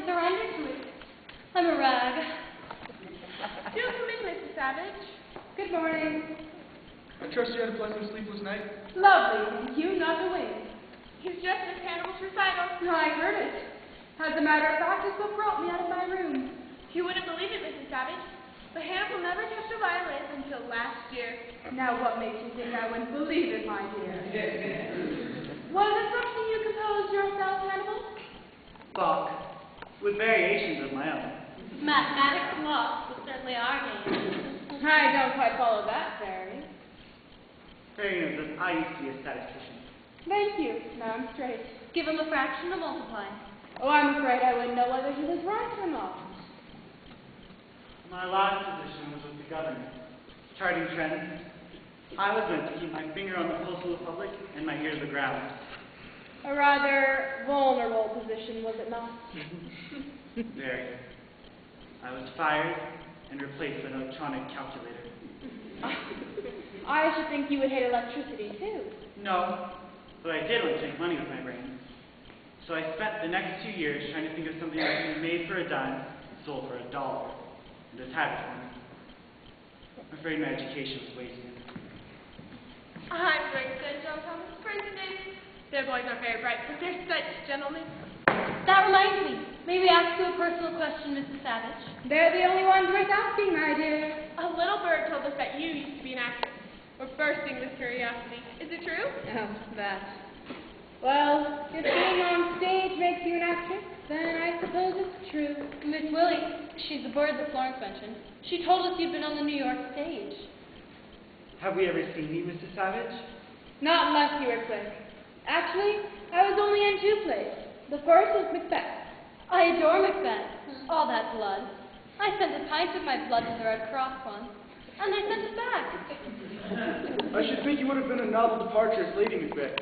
and surrender to it. I'm a rag. Do come in, Mrs. Savage. Good morning. I trust you had a pleasant sleepless night. Lovely, thank you, not a wink. He's just Miss Hannibal's recital. No, I heard it. As a matter of fact, it's what brought me out of my room. You wouldn't believe it, Mrs. Savage, but Hannibal never touched a violin until last year. Now, what makes you think I wouldn't believe it, my dear? Was it something you composed yourself, Hannibal? Bach, with variations of my own. Mathematics and law was certainly our game. I don't quite follow that, Fairy. Fairy knows that I used to be a statistician. Thank you. Now I'm straight. Give him a fraction to multiply. Oh, I'm afraid I wouldn't know whether he was right or not. My last position was with the government, charting trends. I was meant to keep my finger on the pulse of the public and my ear to the ground. A rather vulnerable position, was it not? Very. I was fired and replaced with an electronic calculator. I should think you would hate electricity, too. No, but I did want to make money with my brain. So I spent the next 2 years trying to think of something that could be made for a dime, sold for $1, and just had it for me. I'm afraid my education was wasted. I'm going to send John Thomas to prison, David. Their boys are very bright, but they're such gentlemen. That reminds me. May we ask you a personal question, Mrs. Savage? They're the only ones worth asking, my dear. A little bird told us that you used to be an actress. We're bursting with curiosity. Is it true? Oh, that. Well, if being on stage makes you an actress, then I suppose it's true. Miss Willie, she's the bird that Florence mentioned. She told us you've been on the New York stage. Have we ever seen you, Mrs. Savage? Not unless you were quick. Actually, I was only in 2 plays. The first was Macbeth. I adore Macbeth. All that blood. I sent a pint of my blood to the Red Cross once, and they sent it back. I should think you would have been a novel departure as Lady Macbeth.